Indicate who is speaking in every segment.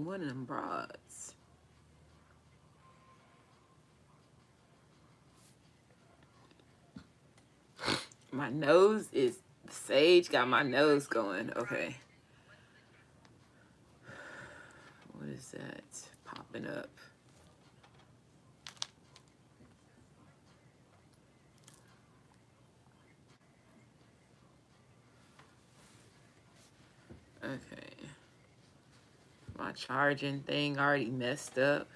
Speaker 1: One of them broads. My nose is, Sage got my nose going. Okay. What is that popping up? Okay. My charging thing already messed up.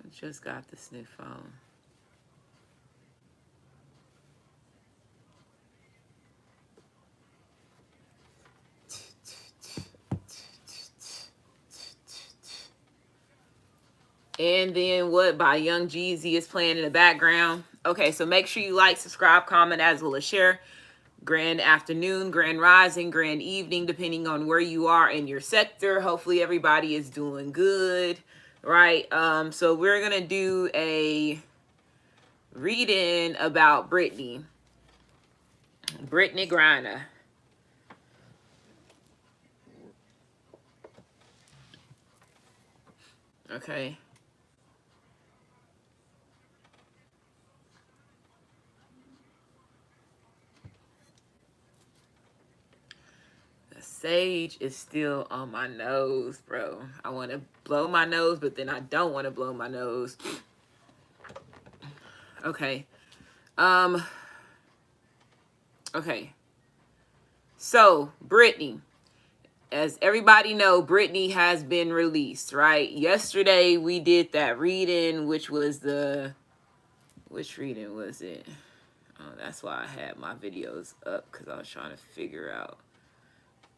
Speaker 1: I just got this new phone. And then what by Young Jeezy is playing in the background. Okay, so make sure you like, subscribe, comment, as well as share. Grand afternoon, grand rising, grand evening, depending on where you are in your sector. Hopefully everybody is doing good, right? So we're gonna do a read-in about Brittney Griner. Okay. Sage is still on my nose, bro. I want to blow my nose, but then I don't want to blow my nose. Okay. Okay. So, Brittney. As everybody know, Brittney has been released, right? Yesterday, we did that reading, which was the... Which reading was it? Oh, that's why I had my videos up, because I was trying to figure out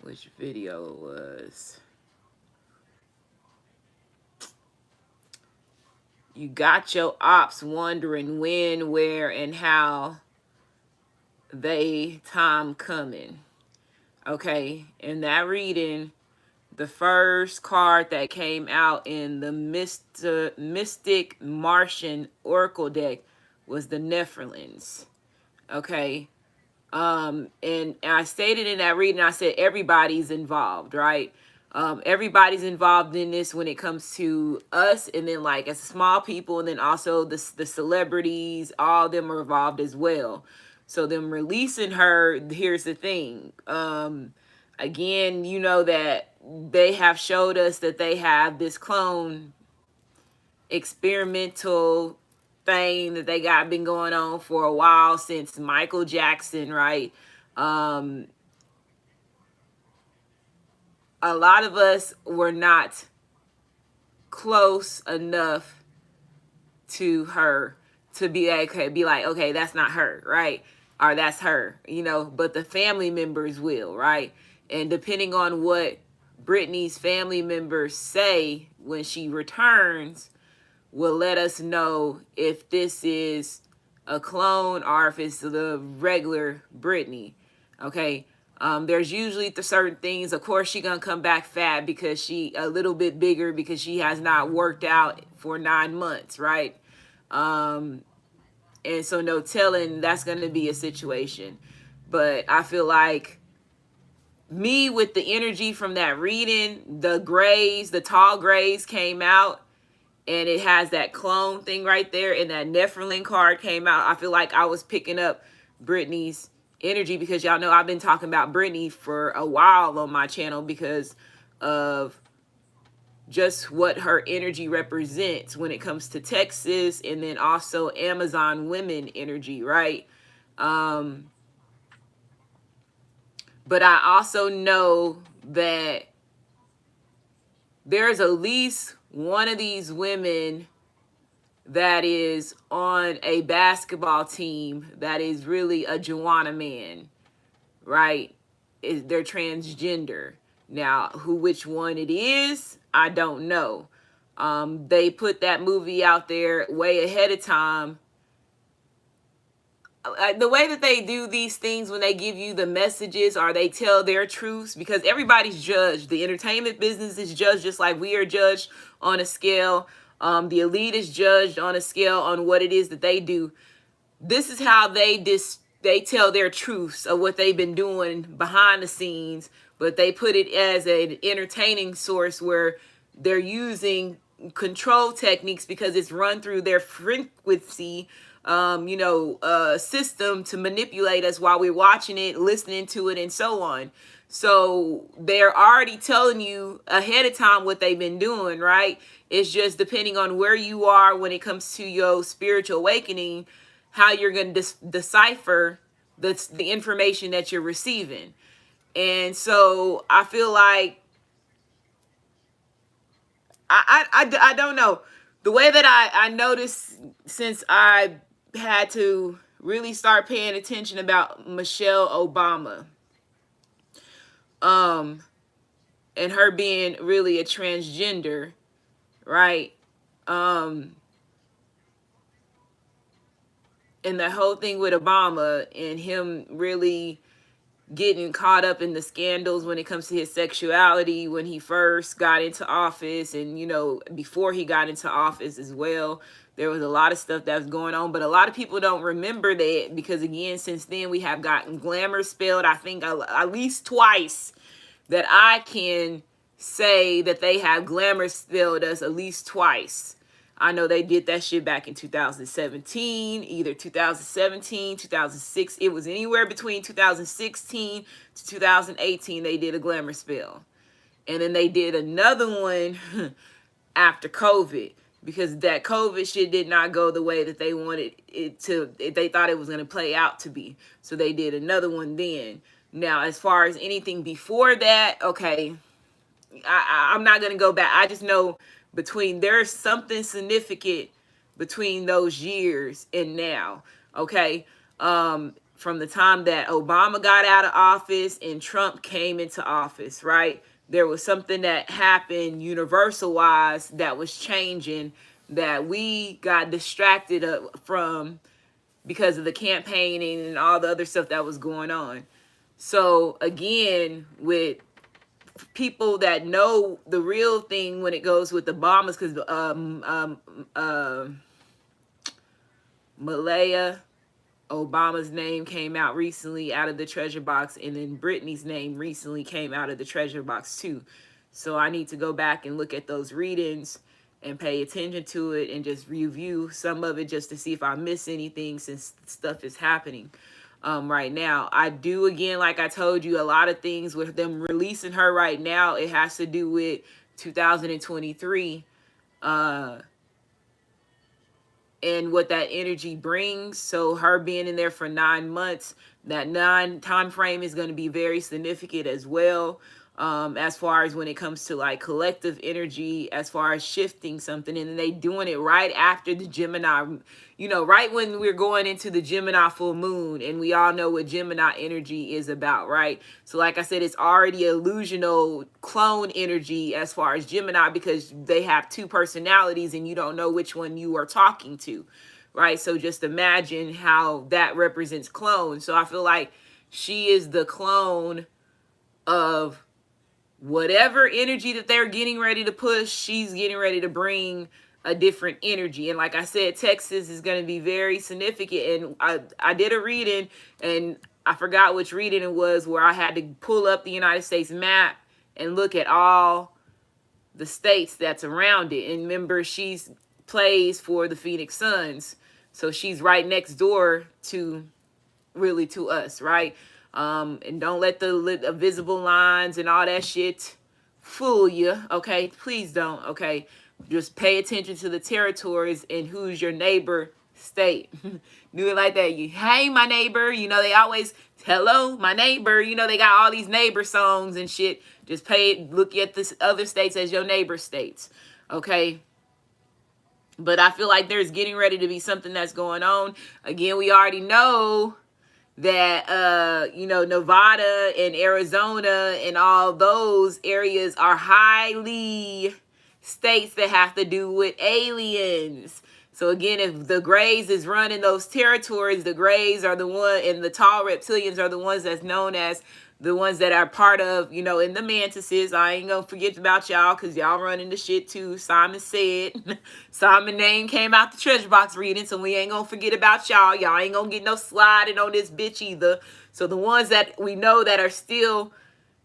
Speaker 1: which video it was. You got your ops wondering when, where, and how they time coming. Okay, in that reading, the first card that came out in the Mystic Martian Oracle deck was the Nephilims. Okay. And I stated in that reading, I said everybody's involved, right? Everybody's involved in this when it comes to us, and then like as small people, and then also the celebrities, all of them are involved as well. So them releasing her, here's the thing. Again, you know that they have showed us that they have this clone experimental thing that they got been going on for a while since Michael Jackson, right? A lot of us were not close enough to her to be like, okay, that's not her, right? Or that's her, you know, but the family members will, right? And depending on what Brittney's family members say when she returns, will let us know if this is a clone or if it's the regular Brittney. Okay. There's usually certain things. Of course, she gonna come back fat because she a little bit bigger because she has not worked out for 9 months, right? And so no telling that's gonna be a situation. But I feel like me with the energy from that reading, the grays, the tall grays came out, and it has that clone thing right there, and that Nephilim card came out. I feel like I was picking up Brittney's energy because y'all know I've been talking about Brittney for a while on my channel because of just what her energy represents when it comes to Texas, and then also Amazon women energy, right? But I also know that there's at least one of these women that is on a basketball team that is really a Joanna man, right? They're transgender. Now, which one it is, I don't know. They put that movie out there way ahead of time. The way that they do these things when they give you the messages or they tell their truths, because everybody's judged. The entertainment business is judged just like we are judged on a scale. The elite is judged on a scale on what it is that they do. This is how they they tell their truths of what they've been doing behind the scenes, but they put it as an entertaining source where they're using control techniques because it's run through their frequency system to manipulate us while we're watching it, listening to it, and so on. So they're already telling you ahead of time what they've been doing, right? It's just depending on where you are when it comes to your spiritual awakening, how you're going to decipher the information that you're receiving. And so I feel like I don't know. The way that I noticed since I had to really start paying attention about Michelle Obama, and her being really a transgender, right? And the whole thing with Obama and him really getting caught up in the scandals when it comes to his sexuality when he first got into office, and before he got into office as well. There was a lot of stuff that was going on, but a lot of people don't remember that because, again, since then we have gotten glamour spelled, I think, at least twice that I can say that they have glamour spelled us at least twice. I know they did that shit back in 2017, either 2017, 2006. It was anywhere between 2016 to 2018 they did a glamour spell. And then they did another one after COVID, because that COVID shit did not go the way that they wanted it to. They thought it was going to play out to be. So they did another one then. Now, as far as anything before that, okay, I'm not going to go back. I just know there's something significant between those years and now, okay? From the time that Obama got out of office and Trump came into office, right? There was something that happened universal-wise that was changing that we got distracted from because of the campaigning and all the other stuff that was going on. So, again, with people that know the real thing when it goes with the bombers, because Malaya Obama's name came out recently out of the treasure box, and then Brittney's name recently came out of the treasure box too. So I need to go back and look at those readings and pay attention to it and just review some of it just to see if I miss anything, since stuff is happening right now. I do, again, like I told you, a lot of things with them releasing her right now, it has to do with 2023 and what that energy brings. So her being in there for 9 months, that 9 time frame is going to be very significant as well. As far as when it comes to like collective energy, as far as shifting something, and then they doing it right after the Gemini, right when we're going into the Gemini full moon, and we all know what Gemini energy is about, right? So like I said, it's already illusional clone energy as far as Gemini, because they have 2 personalities and you don't know which one you are talking to, right? So just imagine how that represents clone. So I feel like she is the clone of whatever energy that they're getting ready to push. She's getting ready to bring a different energy. And like I said, Texas is going to be very significant. And I did a reading, and I forgot which reading it was, where I had to pull up the United States map and look at all the states that's around it. And remember, she's plays for the Phoenix Suns, so she's right next door to us, right? And don't let the visible lines and all that shit fool you, okay? Please don't, okay? Just pay attention to the territories and who's your neighbor state. Do it like that. Hey, my neighbor. They always, hello, my neighbor. They got all these neighbor songs and shit. Just look at the other states as your neighbor states, okay? But I feel like there's getting ready to be something that's going on. Again, we already know that Nevada and Arizona and all those areas are highly states that have to do with aliens. So again, if the Greys is running those territories, the Greys are the one, and the tall reptilians are the ones that's known as the ones that are part of, you know, in the mantises. I ain't gonna forget about y'all, because y'all running the shit too. Simon said. Simon name came out the treasure box reading, so we ain't gonna forget about y'all. Y'all ain't gonna get no sliding on this bitch either. So the ones that we know that are still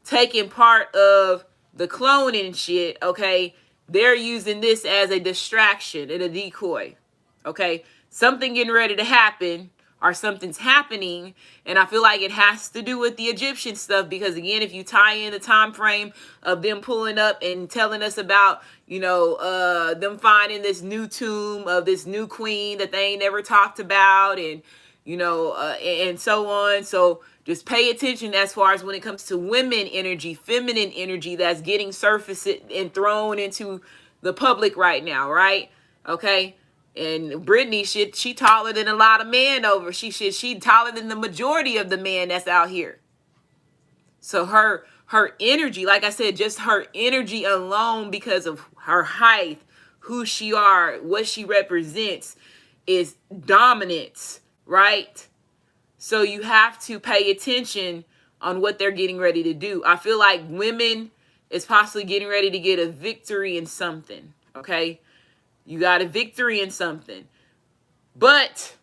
Speaker 1: taking part of the cloning shit, okay, they're using this as a distraction and a decoy. Okay, something getting ready to happen, or something's happening, and I feel like it has to do with the Egyptian stuff, because again, if you tie in the time frame of them pulling up and telling us about, you know, them finding this new tomb of this new queen that they ain't never talked about, and you know, and so on. So just pay attention as far as when it comes to women energy, feminine energy that's getting surfaced and thrown into the public right now, right? Okay. And Brittney, she taller than a lot of men over. She taller than the majority of the men that's out here. So her energy, like I said, just her energy alone, because of her height, who she are, what she represents, is dominance, right? So you have to pay attention on what they're getting ready to do. I feel like women is possibly getting ready to get a victory in something, okay? You got a victory in something. But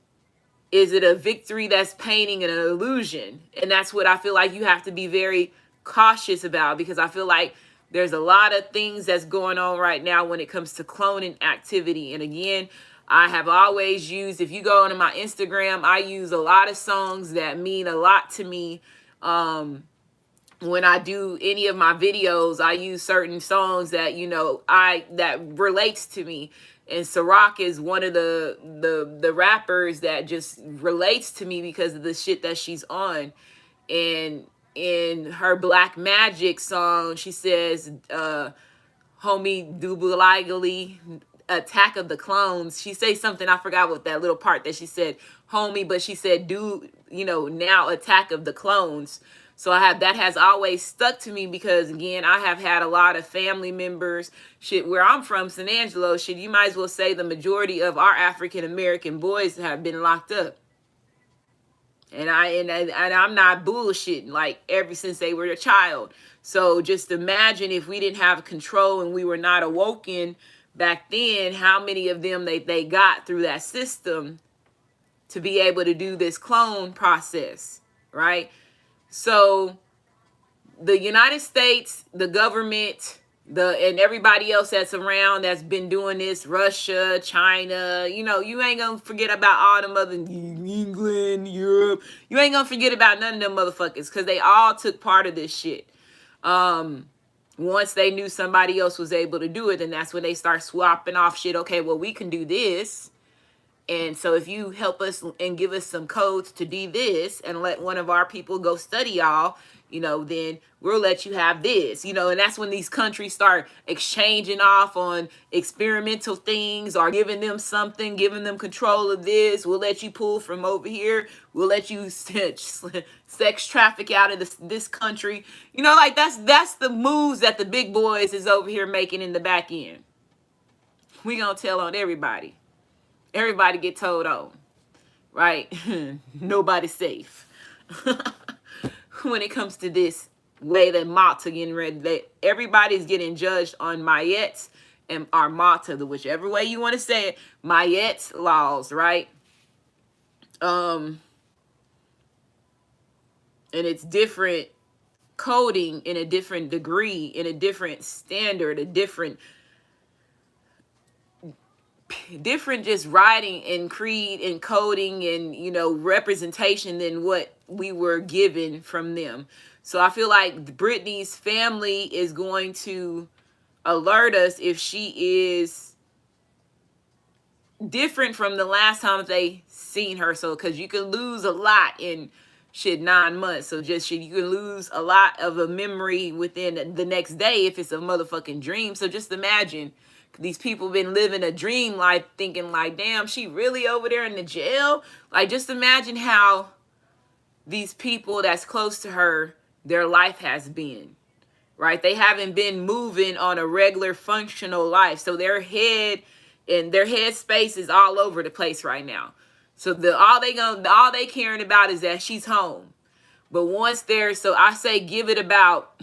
Speaker 1: is it a victory that's painting an illusion? And that's what I feel like you have to be very cautious about, because I feel like there's a lot of things that's going on right now when it comes to cloning activity. And again, I have always used, if you go onto my Instagram, I use a lot of songs that mean a lot to me. When I do any of my videos, I use certain songs that, you know, that relates to me. And Ciroc is one of the rappers that just relates to me because of the shit that she's on. And in her Black Magic song, she says, homie Dubulagali, Attack of the Clones. She says something, I forgot what that little part that she said, homie, but she said, do, you know, now Attack of the Clones. So that has always stuck to me, because again, I have had a lot of family members, shit, where I'm from, San Angelo, shit, you might as well say the majority of our African American boys have been locked up. And I'm not bullshitting, like, ever since they were a child. So just imagine if we didn't have control and we were not awoken back then, how many of them they got through that system to be able to do this clone process, right? So the United States, the government, and everybody else that's around that's been doing this, Russia, China, you know, you ain't gonna forget about all them other, England, Europe, you ain't gonna forget about none of them motherfuckers, because they all took part of this shit. Once they knew somebody else was able to do it, then that's when they start swapping off shit. Okay, well, we can do this. And so if you help us and give us some codes to do this, and let one of our people go study y'all, you know, then we'll let you have this, you know. And that's when these countries start exchanging off on experimental things, or giving them something, giving them control of this. We'll let you pull from over here. We'll let you sex traffic out of this country. You know, like that's the moves that the big boys is over here making in the back end. We gonna tell on everybody. Everybody get told on, right? Nobody's safe. When it comes to this way that Malta getting ready, everybody's getting judged on Mayet's and our Malta, whichever way you want to say it, Mayet's laws, right? And it's different coding in a different degree, in a different standard, a different just writing and creed and coding and, you know, representation than what we were given from them. So I feel like Brittney's family is going to alert us if she is different from the last time they seen her. So because you can lose a lot in 9 months. So just shit, you can lose a lot of a memory within the next day if it's a motherfucking dream. So just imagine these people been living a dream life, thinking like, damn, she really over there in the jail. Like, just imagine how these people that's close to her, their life has been, right? They haven't been moving on a regular functional life. So their head and their head space is all over the place right now. So all they caring about is that she's home. But once there, so I say give it about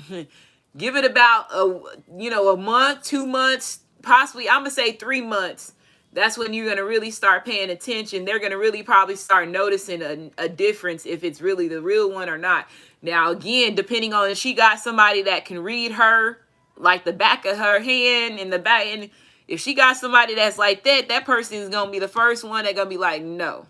Speaker 1: give it about a month, 2 months, possibly I'm gonna say 3 months. That's when you're gonna really start paying attention. They're gonna really probably start noticing a difference if it's really the real one or not. Now again, depending on if she got somebody that can read her, like the back of her hand and the back, and if she got somebody that's like that, that person is gonna be the first one that's gonna be like, no.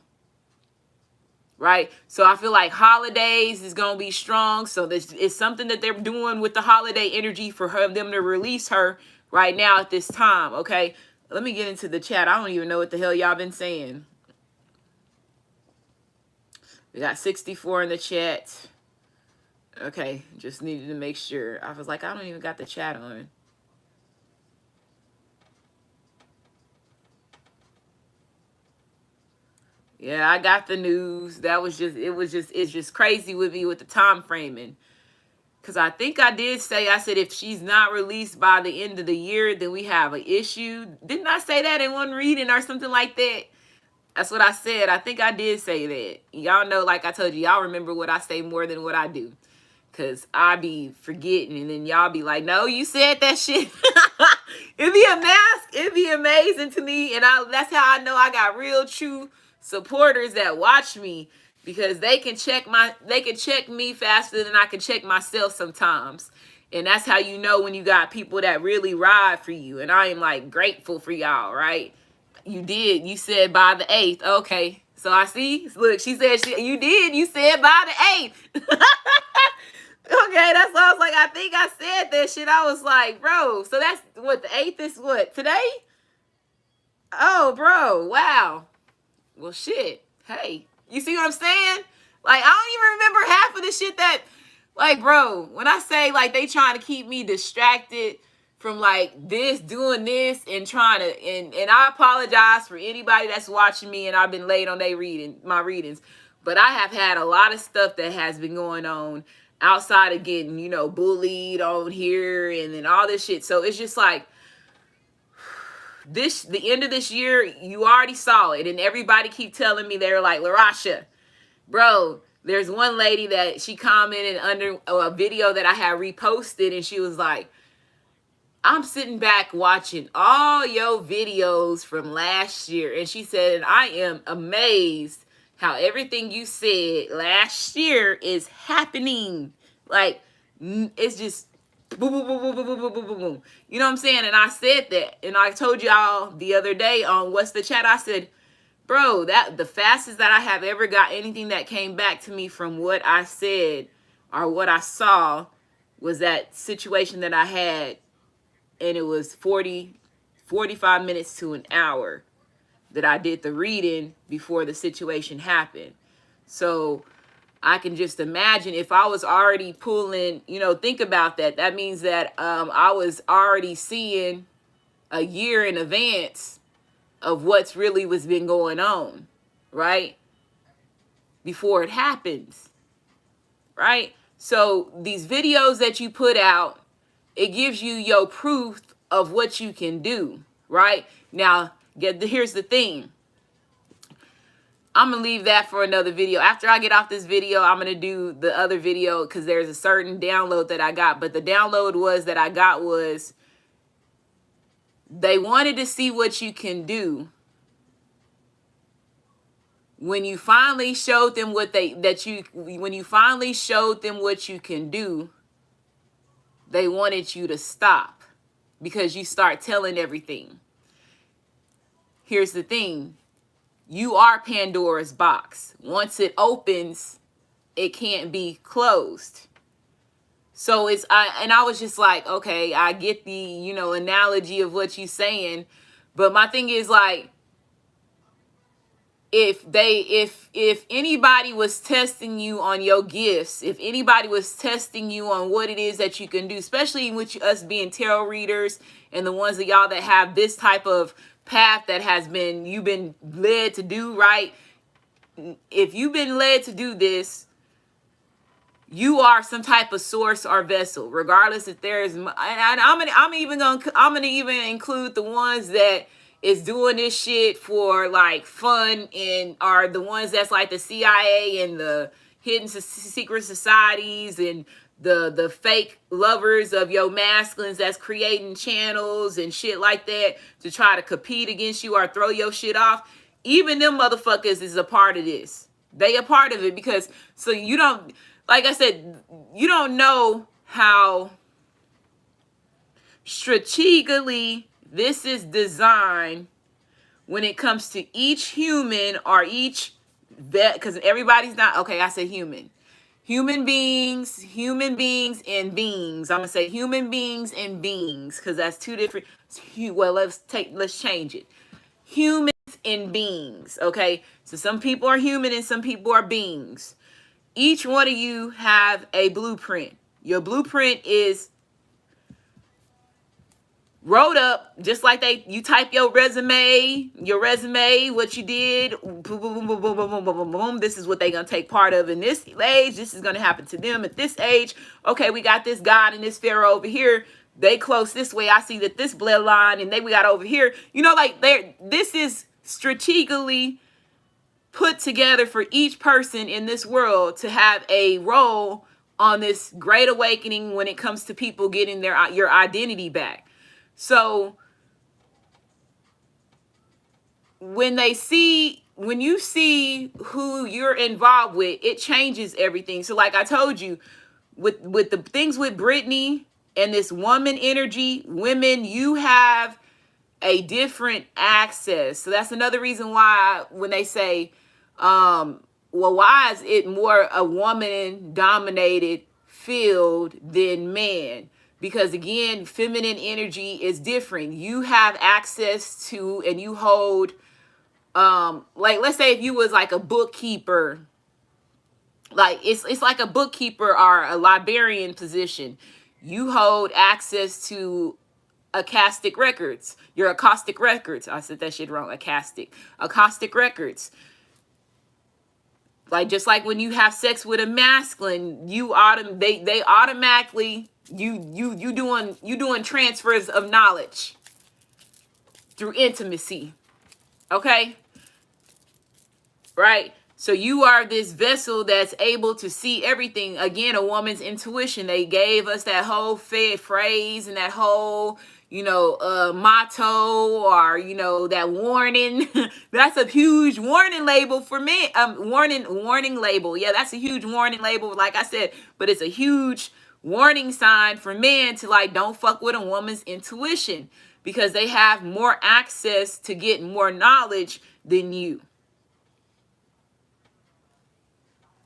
Speaker 1: Right? So I feel like holidays is going to be strong. So this is something that they're doing with the holiday energy for them to release her right now at this time. Okay. Let me get into the chat. I don't even know what the hell y'all been saying. We got 64 in the chat. Okay. Just needed to make sure. I was like, I don't even got the chat on. Yeah, I got the news. It's just crazy with me with the time framing. Because I think I said if she's not released by the end of the year, then we have an issue. Didn't I say that in one reading or something like that? That's what I said. I think I did say that. Y'all know, like I told you, y'all remember what I say more than what I do. Because I be forgetting, and then y'all be like, no, you said that shit. It'd be amazing to me. And that's how I know I got real, true supporters that watch me, because they can check me faster than I can check myself sometimes. And that's how you know when you got people that really ride for you. And I am like grateful for y'all, right? You said by the 8th. Okay. So I see, look, you said by the 8th. Okay, that's why I was like, I think I said that shit. I was like, bro, so that's what, the 8th is what, today? Oh, bro, wow. Well, shit. Hey, you see what I'm saying? Like, I don't even remember half of the shit that, like, bro, when I say, like, they trying to keep me distracted from, like, doing this, and trying to, and I apologize for anybody that's watching me and I've been late on my readings. But I have had a lot of stuff that has been going on outside of getting, bullied on here and then all this shit. So it's just like, the end of this year, you already saw it, and everybody keep telling me, they're like, LaRasha, bro, there's one lady that she commented under a video that I had reposted, and she was like, I'm sitting back watching all your videos from last year, and she said, I am amazed how everything you said last year is happening. Like, it's just boom, boom, boom, boom, boom, boom, boom, boom, boom, boom. You know what I'm saying? And I said that, and I told y'all the other day on What's the Chat, I said, bro, that the fastest that I have ever got anything that came back to me from what I said or what I saw was that situation that I had, and it was 45 minutes to an hour that I did the reading before the situation happened. So I can just imagine if I was already pulling, think about that. That means that I was already seeing a year in advance of what's really was been going on, right? Before it happens, right? So these videos that you put out, it gives you your proof of what you can do, right? Now, here's the thing. I'm going to leave that for another video. After I get off this video, I'm going to do the other video because there's a certain download that I got. But the download was they wanted to see what you can do. When you finally showed them what you finally showed them what you can do, they wanted you to stop because you start telling everything. Here's the thing. You are Pandora's box. Once it opens, it can't be closed. So I was just like, okay, I get the, analogy of what you're saying. But my thing is like, if anybody was testing you on your gifts, if anybody was testing you on what it is that you can do, especially with us being tarot readers and the ones of y'all that have this type of path that you've been led to do, right? If you've been led to do this, you are some type of source or vessel, regardless if there's, and I'm gonna even include the ones that is doing this shit for like fun and are the ones that's like the CIA and the hidden secret societies and the fake lovers of your masculines that's creating channels and shit like that to try to compete against you or throw your shit off. Even them motherfuckers is a part of this. They a part of it because so you don't, like I said, you don't know how strategically this is designed when it comes to each human or each vet, because everybody's not okay. I said human beings and beings. I'm gonna say human beings and beings because that's two different. Well, let's change it. Humans and beings. Okay, so some people are human and some people are beings. Each one of you have a blueprint. Your blueprint is wrote up just like you type your resume, what you did, boom, boom, boom, boom, boom, boom, boom, boom, boom. This is what they're gonna take part of in this age. This is gonna happen to them at this age. Okay, we got this God and this Pharaoh over here. They close this way. I see that this bloodline, and we got over here. You know, like this is strategically put together for each person in this world to have a role on this great awakening when it comes to people getting your identity back. So when you see who you're involved with, it changes everything. So like I told you, with the things with Brittney and this woman energy, women, you have a different access. So that's another reason why when they say, well, why is it more a woman dominated field than man? Because again, feminine energy is different. You have access to, and you hold, like let's say if you was like a bookkeeper, like it's like a bookkeeper or a librarian position. You hold access to acoustic records. Your acoustic records. I said that shit wrong. Acoustic records. Like just like when you have sex with a masculine, they automatically you doing transfers of knowledge through intimacy. Okay? Right? So you are this vessel that's able to see everything. Again, a woman's intuition. They gave us that whole phrase and that whole, motto, or, that warning. That's a huge warning label for men. Warning label. Yeah, that's a huge warning label, like I said, but it's a huge warning sign for men to like, don't fuck with a woman's intuition because they have more access to get more knowledge than you.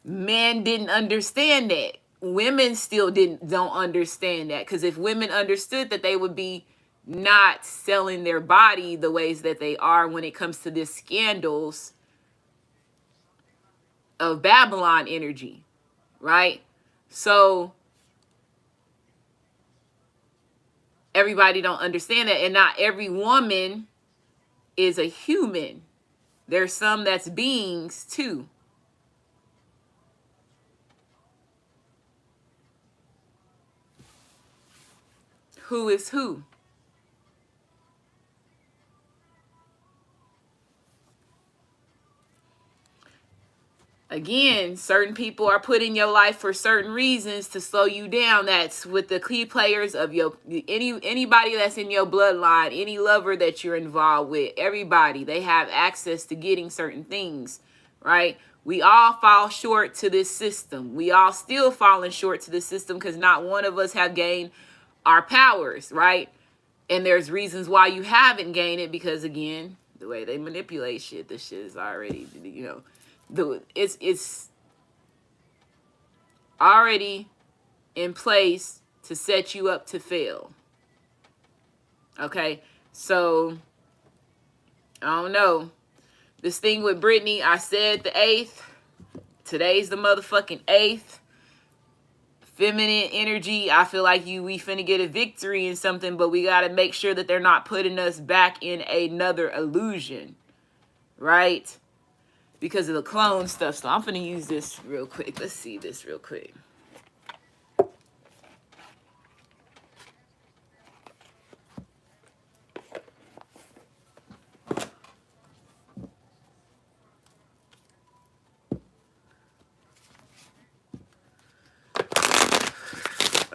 Speaker 1: Men didn't understand that. Women still don't understand that, because if women understood that, they would be not selling their body the ways that they are when it comes to this scandals of Babylon energy, right? So everybody don't understand that, and not every woman is a human. There's some that's beings too. Who is who? Again, certain people are put in your life for certain reasons to slow you down. That's with the key players of anybody that's in your bloodline, any lover that you're involved with, everybody, they have access to getting certain things, right? We all fall short to this system. We all still falling short to this system because not one of us have gained our powers, right? And there's reasons why you haven't gained it, because again, the way they manipulate shit, this shit is already, it's already in place to set you up to fail. Okay, so I don't know. This thing with Brittney, I said the 8th. Today's the motherfucking 8th. Feminine energy, I feel like we finna get a victory in something, but we gotta make sure that they're not putting us back in another illusion, right? Because of the clone stuff. So I'm finna use this real quick. Let's see this real quick.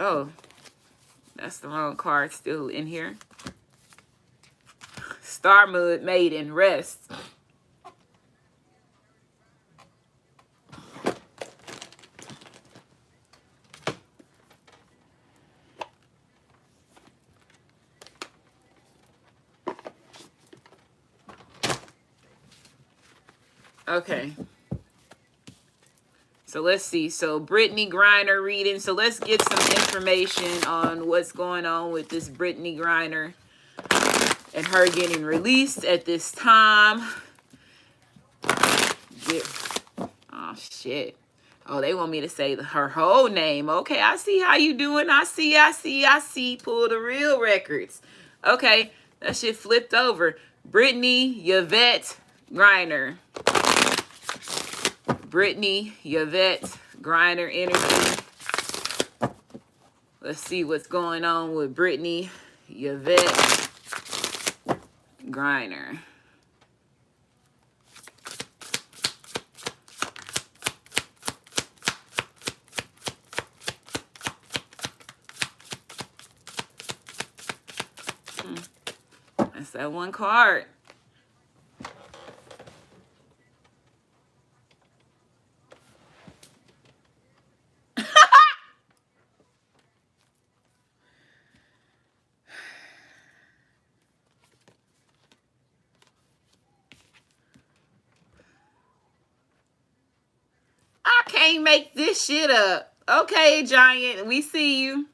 Speaker 1: Oh, that's the wrong card still in here. Star Mud Maiden, rest. Okay. So let's see. So Brittney Griner reading. So let's get some information on what's going on with this Brittney Griner and her getting released at this time. Oh, shit. Oh, they want me to say her whole name. Okay, I see how you doing. I see. Pull the real records. Okay, that shit flipped over. Brittney Yvette Griner. Brittney Yvette Griner energy. Let's see what's going on with Brittney Yvette Griner. That's that one card. I can't make this shit up. Okay, Giant, we see you.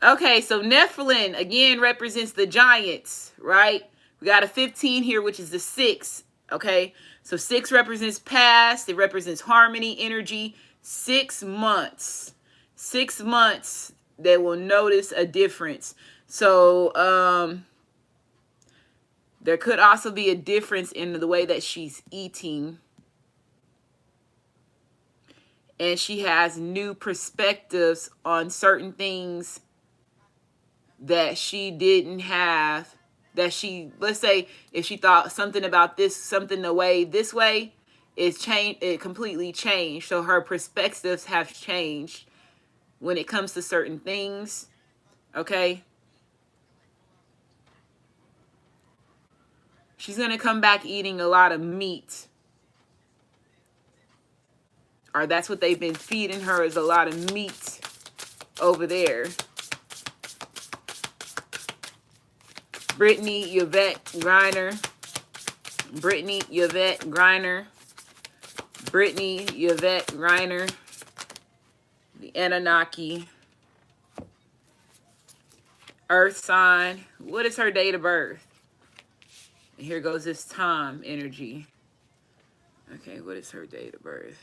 Speaker 1: Okay, so Nephilim, again, represents the giants, right? We got a 15 here, which is the 6, okay? So 6 represents past. It represents harmony, energy. 6 months. 6 months, they will notice a difference. So there could also be a difference in the way that she's eating. And she has new perspectives on certain things that she didn't have, that she, let's say, if she thought something about this, something this way, it's changed, it completely changed. So her perspectives have changed when it comes to certain things, okay? She's going to come back eating a lot of meat. Or that's what they've been feeding her, is a lot of meat over there. Brittney Yvette Griner. Brittney Yvette Griner. Brittney Yvette Griner. The Anunnaki. Earth sign. What is her date of birth? And here goes this time energy. Okay, what is her date of birth?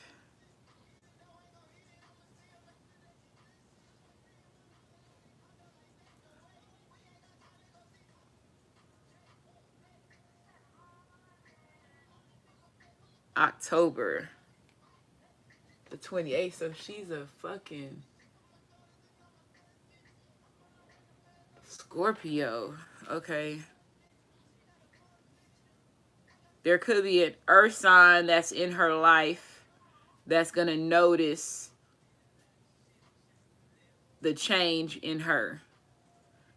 Speaker 1: October the 28th. So she's a fucking Scorpio. Okay. There could be an earth sign that's in her life that's going to notice the change in her.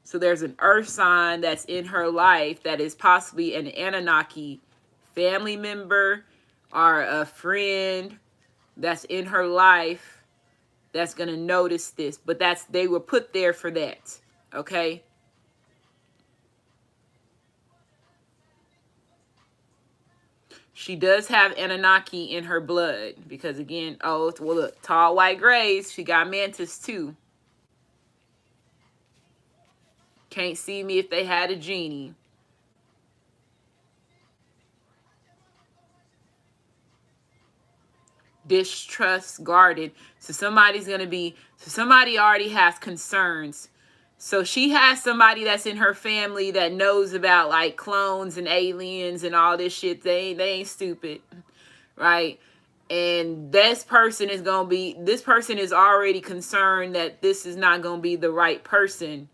Speaker 1: So there's an earth sign that's in her life that is possibly an Anunnaki family member or a friend that's in her life that's going to notice this. But they were put there for that. Okay? She does have Anunnaki in her blood. Because again, well look, tall white grays. She got mantis too. Can't see me if they had a genie. Distrust, guarded. So somebody already has concerns. So she has somebody that's in her family that knows about like clones and aliens and all this shit. They ain't stupid, right? And this person is already concerned that this is not going to be the right person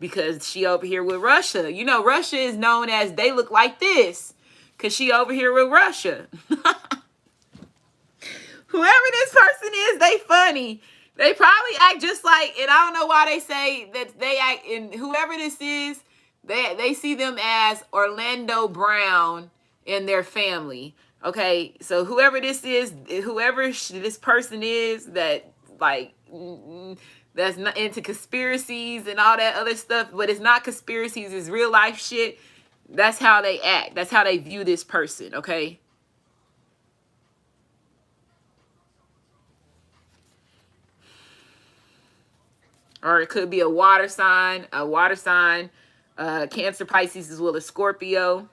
Speaker 1: because she over here with Russia. You know, Russia is known as they look like this because she over here with Russia. Whoever this person is, they funny. They probably act just like, and I don't know why they say that they act, and whoever this is, they see them as Orlando Brown and their family. Okay, so whoever this is, whoever this person is that like that's not into conspiracies and all that other stuff, but it's not conspiracies, it's real life shit. That's how they act. That's how they view this person, okay? Or it could be a water sign, Cancer, Pisces, as well as Scorpio.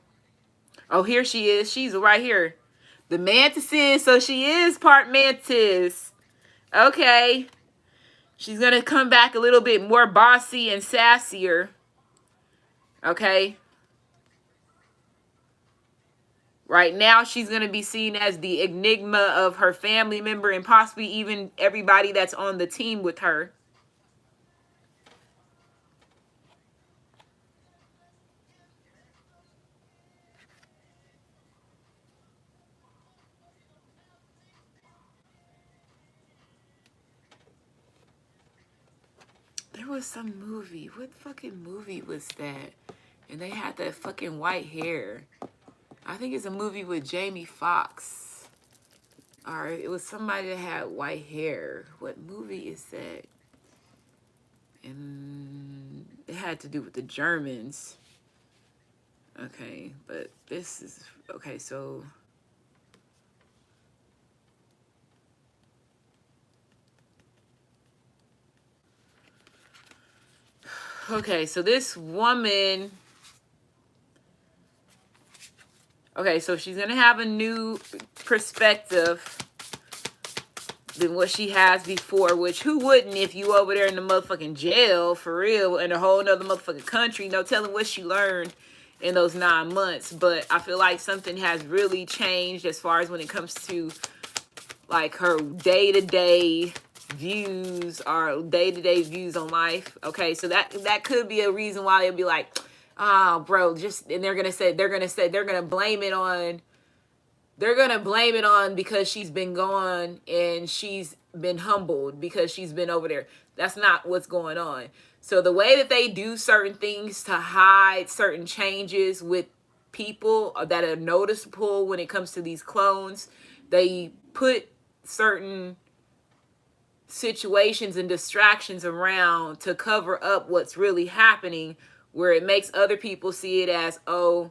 Speaker 1: Oh, here she is. She's right here. The mantis is, so she is part mantis. Okay. She's going to come back a little bit more bossy and sassier. Okay. Right now, she's going to be seen as the enigma of her family member and possibly even everybody that's on the team with her. There was some movie. What fucking movie was that? And they had that fucking white hair. I think it's a movie with Jamie Foxx. Or it was somebody that had white hair. What movie is that? And it had to do with the Germans. Okay, but this is... Okay, so... Okay, so this woman... Okay, so she's going to have a new perspective than what she has before, which who wouldn't if you over there in the motherfucking jail, for real, in a whole nother motherfucking country, no telling what she learned in those 9 months. But I feel like something has really changed as far as when it comes to like her day-to-day views or day-to-day views on life. Okay, so that could be a reason why they'll be like, oh, bro, just, and they're gonna blame it on because she's been gone and she's been humbled because she's been over there. That's not what's going on. So the way that they do certain things to hide certain changes with people that are noticeable when it comes to these clones, they put certain situations and distractions around to cover up what's really happening, where it makes other people see it as, oh,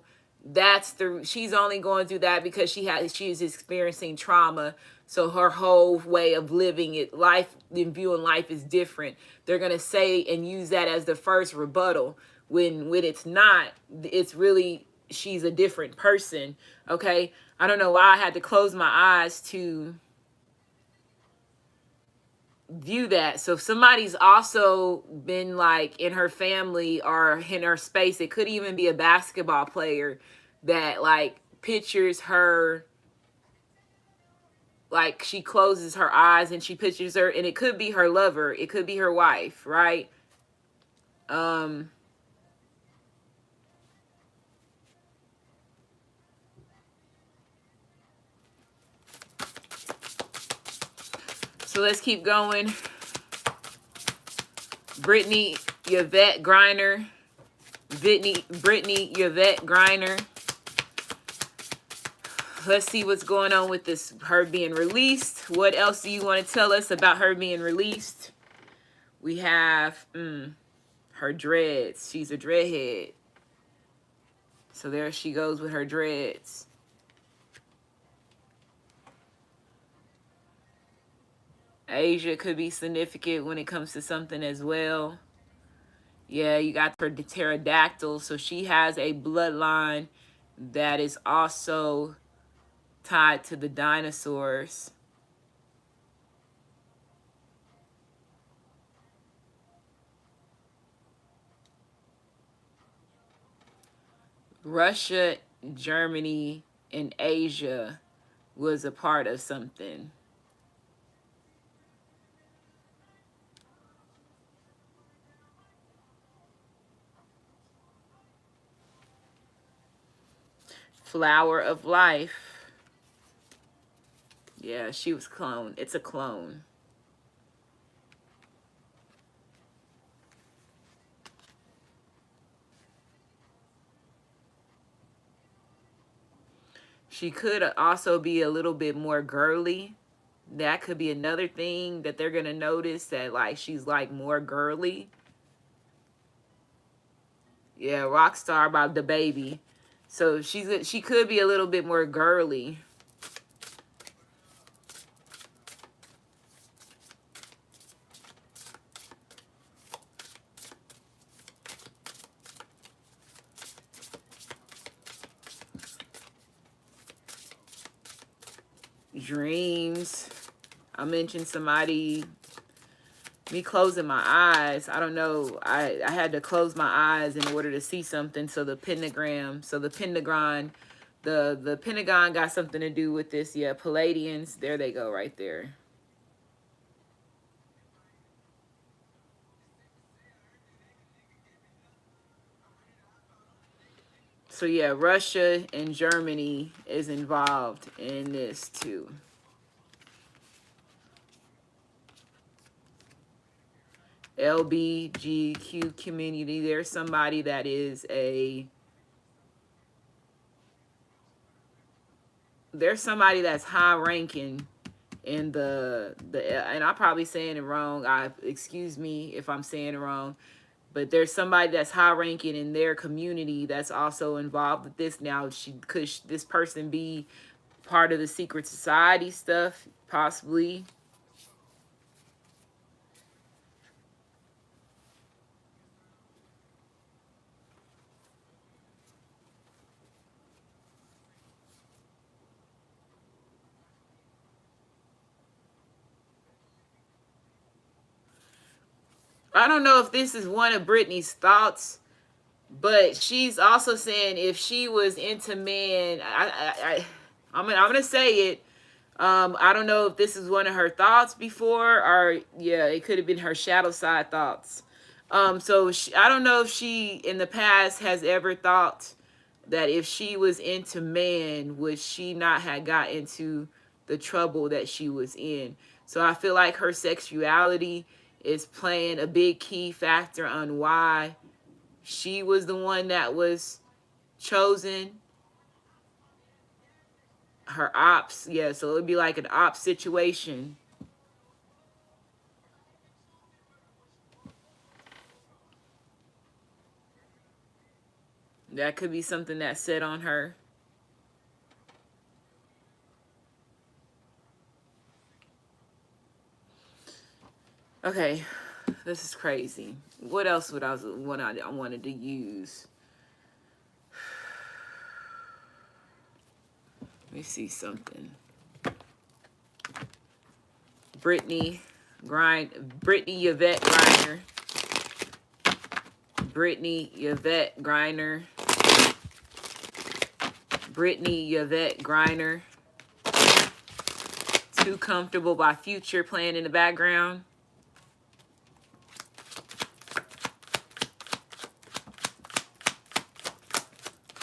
Speaker 1: she's only going through that because she's experiencing trauma, so her whole way of living life and viewing life is different. They're going to say and use that as the first rebuttal when it's not. It's really, she's a different person. Okay, I don't know why I had to close my eyes to view that. So if somebody's also been like in her family or in her space, it could even be a basketball player that like pictures her, like she closes her eyes and she pictures her, and it could be her lover, it could be her wife, right? So let's keep going. Brittney Yvette Griner. Brittney Yvette Griner. Let's see what's going on with this, her being released. What else do you want to tell us about her being released? We have her dreads. She's a dreadhead. So there she goes with her dreads. Asia could be significant when it comes to something as well. Yeah, you got her pterodactyl. So she has a bloodline that is also tied to the dinosaurs. Russia, Germany, and Asia was a part of something. Flower of Life. Yeah, she was cloned. It's a clone. She could also be a little bit more girly. That could be another thing that they're going to notice, that like she's like more girly. Yeah, rock star about the baby. So she could be a little bit more girly. Dreams. I mentioned somebody, me closing my eyes. I don't know. I had to close my eyes in order to see something. So the pentagram, the Pentagon got something to do with this. Yeah, Palladians. There they go right there. So yeah, Russia and Germany is involved in this too. LBGQ community. There's somebody that is there's somebody that's high ranking in and I'm probably saying it wrong. Excuse me if I'm saying it wrong, but there's somebody that's high ranking in their community that's also involved with this. Now, could this person be part of the secret society stuff? Possibly. I don't know if this is one of Brittney's thoughts, but she's also saying if she was into men, I'm gonna say it. I don't know if this is one of her thoughts before, or yeah, it could have been her shadow side thoughts. So I don't know if she in the past has ever thought that if she was into man, would she not have got into the trouble that she was in? So I feel like her sexuality is playing a big key factor on why she was the one that was chosen. Her ops, yeah, so it would be like an ops situation. That could be something that's said on her. Okay, this is crazy. What else would I wanted to use? Let me see something. Brittney Yvette Griner. Brittney Yvette Griner. Brittney Yvette Griner. Too Comfortable by Future playing in the background.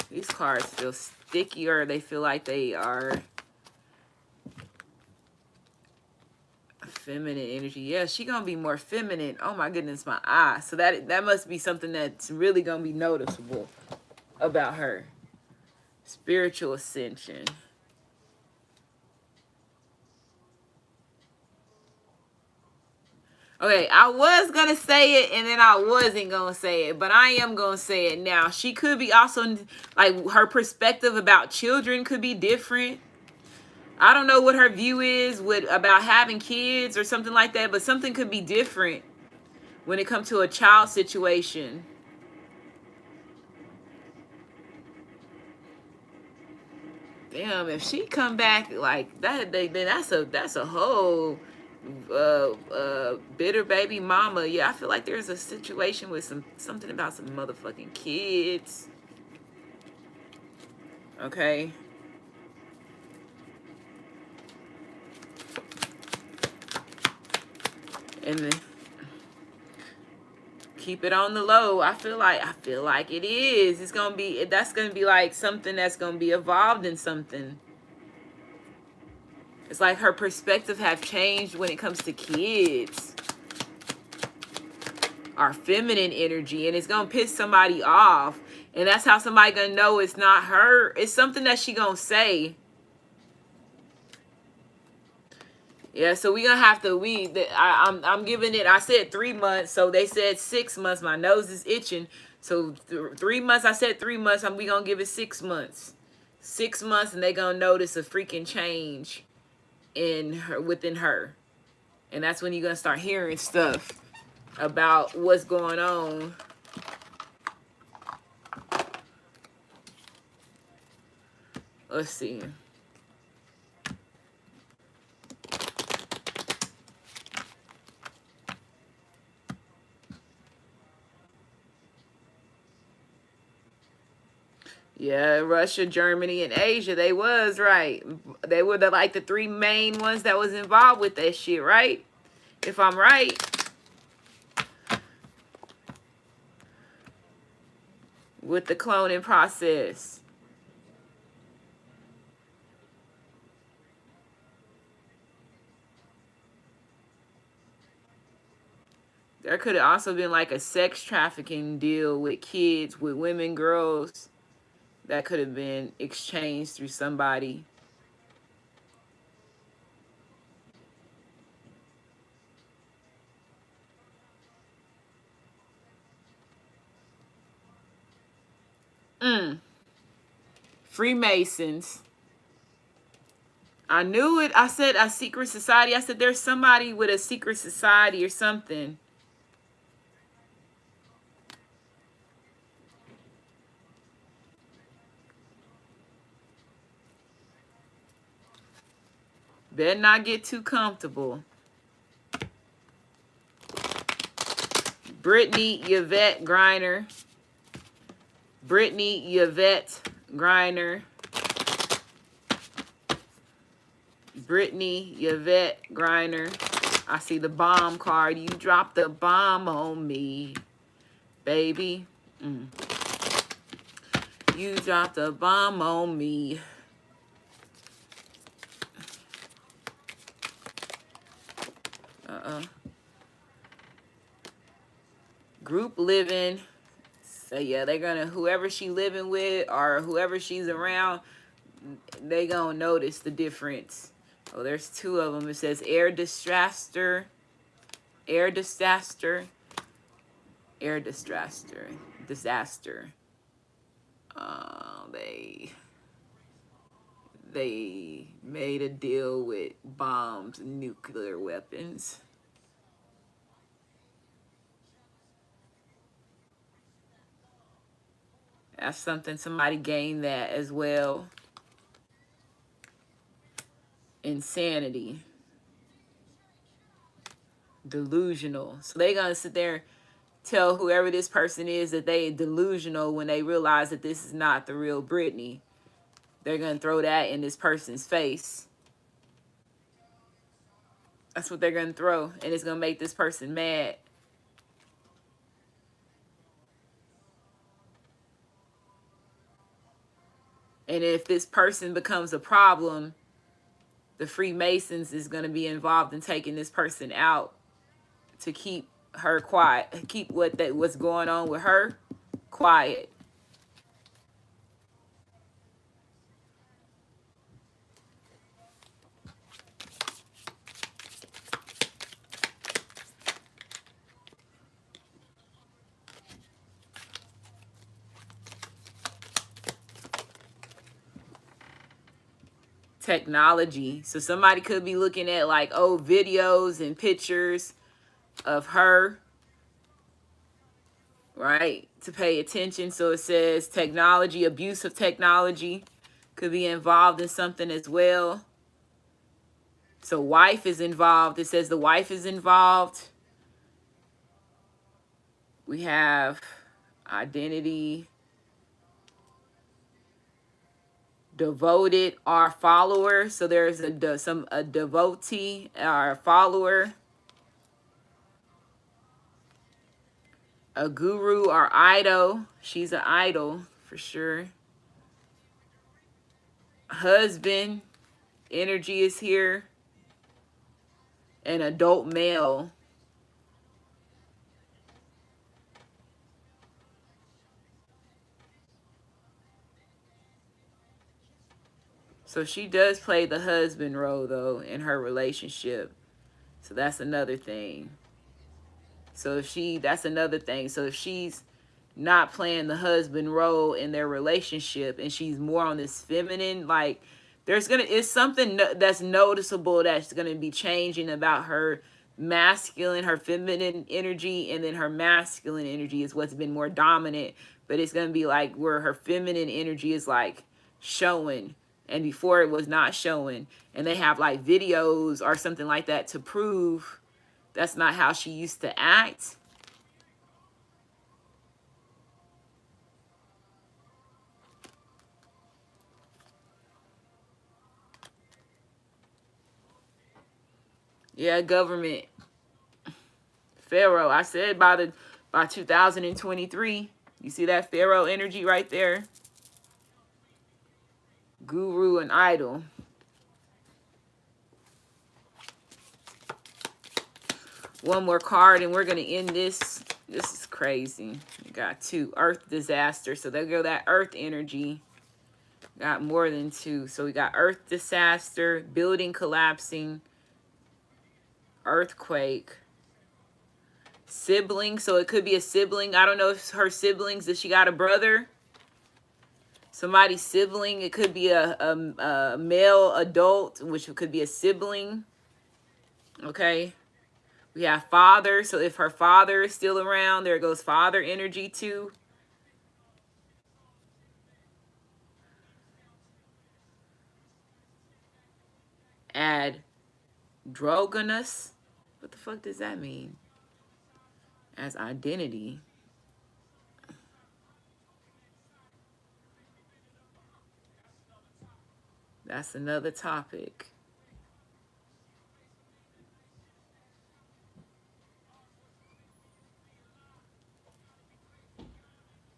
Speaker 1: These cards feel sticky, or they feel like they are feminine energy. Yeah, she gonna be more feminine. Oh my goodness, my eye. So that must be something that's really gonna be noticeable about her. Spiritual ascension. Okay, I was gonna say it and then I wasn't gonna say it, but I am gonna say it now. She could be also, like, her perspective about children could be different. I don't know what her view is about having kids or something like that, but something could be different when it comes to a child situation. Damn, if she come back like that, then that's a whole bitter baby mama. Yeah, I feel like there's a situation with something about some motherfucking kids. Okay. And then Keep it on the low. I feel like it is. It's gonna be, that's gonna be like something that's gonna be evolved in something. It's like her perspective have changed when it comes to kids. Our feminine energy, and it's gonna piss somebody off. And that's how somebody gonna know it's not her. It's something that she gonna say. Yeah, so we gonna have to, I'm giving it, I said 3 months, so they said 6 months. My nose is itching. So 3 months, I said 3 months, we gonna give it 6 months. 6 months, and they gonna notice a freaking change in her, within her. And that's when you're gonna start hearing stuff about what's going on. Let's see. Yeah, Russia, Germany, and Asia, they was right. They were like the 3 main ones that was involved with that shit, right? If I'm right. With the cloning process. There could have also been like a sex trafficking deal with kids, with women, girls. That could have been exchanged through somebody. Freemasons. I knew it. I said a secret society. I said there's somebody with a secret society or something. Better not get too comfortable. Brittney Yvette Griner. Brittney Yvette Griner. Brittney Yvette Griner. I see the bomb card. You dropped the bomb on me, baby. You dropped a bomb on me. Group living. So yeah, they're gonna, whoever she living with or whoever she's around, they gonna notice the difference. Oh, there's 2 of them. It says air disaster, air disaster, air disaster, disaster. They made a deal with bombs and nuclear weapons. That's something, somebody gained that as well. Insanity. Delusional. So they gonna sit there, tell whoever this person is that they delusional when they realize that this is not the real Brittney. They're gonna throw that in this person's face. That's what they're gonna throw, and it's gonna make this person mad. And if this person becomes a problem, the Freemasons is going to be involved in taking this person out to keep her quiet, keep what's going on with her quiet. Technology. So somebody could be looking at like old videos and pictures of her, right, to pay attention. So it says technology, abuse of technology could be involved in something as well. So wife is involved. It says the wife is involved. We have identity, devoted, or follower. So there's a devotee or a follower. A guru or idol. She's an idol for sure. Husband energy is here. An adult male. So she does play the husband role though in her relationship. So that's another thing. So that's another thing. So if she's not playing the husband role in their relationship and she's more on this feminine, like it's something that's noticeable that's gonna be changing about her masculine, her feminine energy, and then her masculine energy is what's been more dominant. But it's gonna be like where her feminine energy is like showing, and before it was not showing, and they have like videos or something like that to prove that's not how she used to act. Yeah, government. Pharaoh. I said by 2023. You see that Pharaoh energy right there? Guru and idol. One more card and we're going to end this. This is crazy. We got 2. Earth disaster. So there go that earth energy. Got more than 2. So we got earth disaster, building collapsing, earthquake, sibling. So it could be a sibling. I don't know if her siblings, does she got a brother? Somebody's sibling. It could be a male adult, which could be a sibling. Okay. We have father. So if her father is still around, there goes father energy too. Androgynous. What the fuck does that mean? As identity. That's another topic.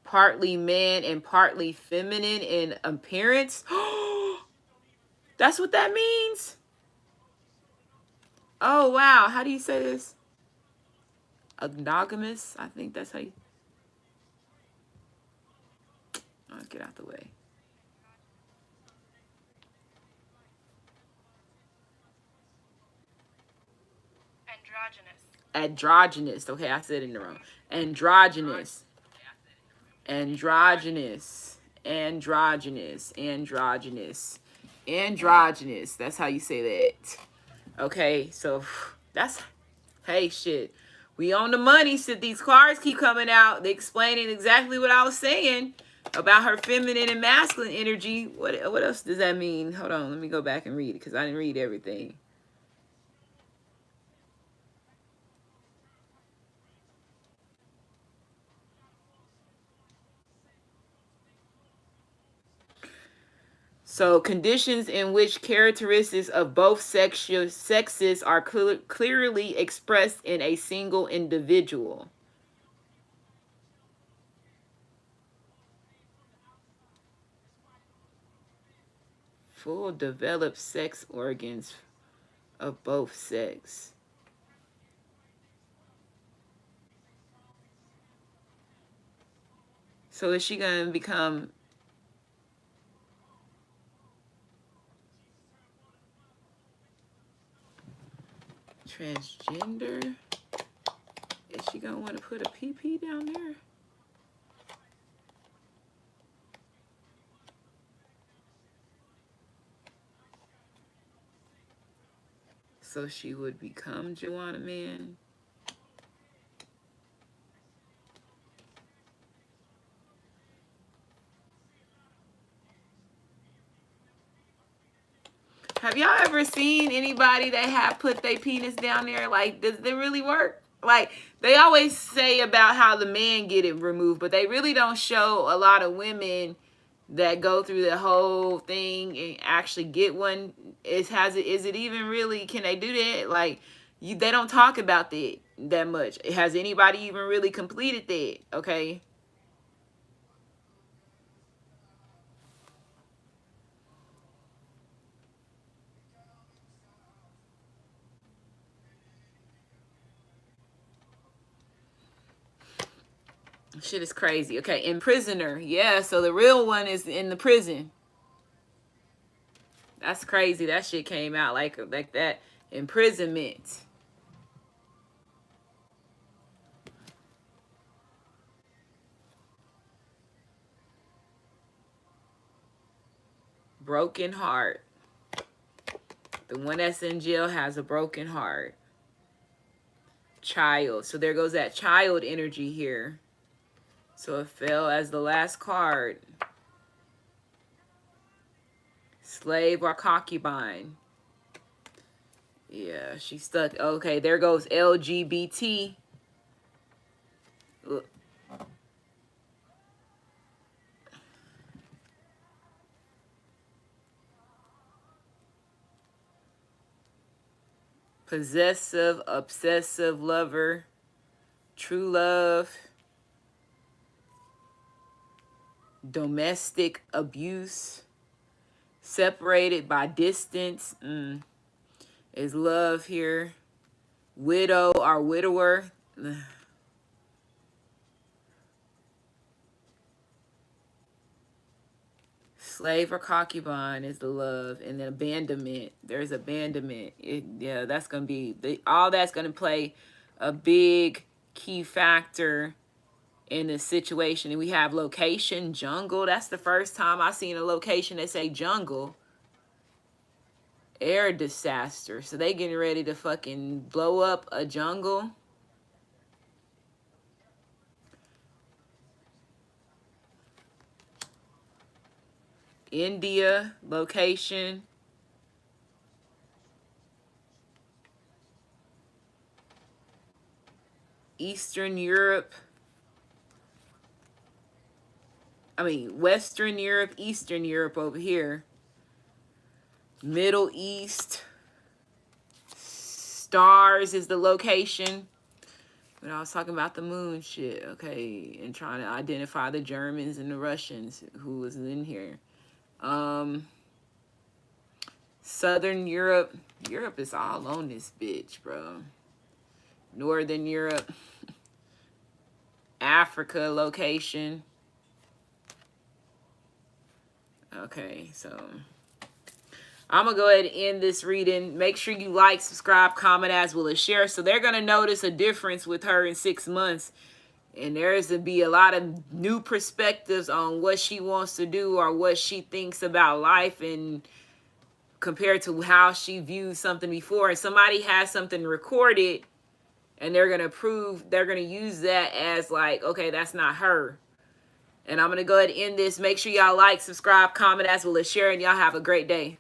Speaker 1: Partly man and partly feminine in appearance. That's what that means? Oh, wow. How do you say this? Agnogamous? I think that's how you... Oh, get out the way. Androgynous. Okay, I said it in the wrong. Androgynous. Androgynous. Androgynous. Androgynous. Androgynous. That's how you say that. Okay, so that's... Hey, shit. We on the money. So these cards keep coming out. They explaining exactly what I was saying about her feminine and masculine energy. What else does that mean? Hold on. Let me go back and read it because I didn't read everything. So conditions in which characteristics of both sexes are clearly expressed in a single individual. Full developed sex organs of both sex. So is she going to become... transgender? Is she gonna want to put a PP down there? So she would become Joanna Man. Have y'all ever seen anybody that have put their penis down there? Like, does it really work? Like, they always say about how the man get it removed, but they really don't show a lot of women that go through the whole thing and actually get one. Is it even really, can they do that? Like, They don't talk about that much. Has anybody even really completed that? Okay. Shit is crazy. Okay, imprisoner. Yeah, so the real one is in the prison. That's crazy. That shit came out like that. Imprisonment. Broken heart. The one that's in jail has a broken heart. Child. So there goes that child energy here. So it fell as the last card. Slave or concubine. Yeah, she's stuck. Okay, there goes LGBT. Possessive, obsessive lover. True love. Domestic abuse. Separated by distance. Is love here. Widow or widower. Slave or concubine is the love. And then abandonment. There's abandonment. Yeah, that's going to be... all that's going to play a big key factor in the situation. And we have location, jungle. That's the first time I've seen a location that say jungle. Air disaster. So they getting ready to fucking blow up a jungle. India, location. Eastern Europe. I mean, Western Europe, Eastern Europe over here. Middle East. Stars is the location. When I was talking about the moon shit, okay, and trying to identify the Germans and the Russians who was in here. Southern Europe. Europe is all on this bitch, bro. Northern Europe. Africa location. Okay, so I'm going to go ahead and end this reading. Make sure you like, subscribe, comment, as well as share. So they're going to notice a difference with her in 6 months. And there's to be a lot of new perspectives on what she wants to do or what she thinks about life and compared to how she viewed something before. And somebody has something recorded and they're going to use that as like, okay, that's not her. And I'm going to go ahead and end this. Make sure y'all like, subscribe, comment, as well as share. And y'all have a great day.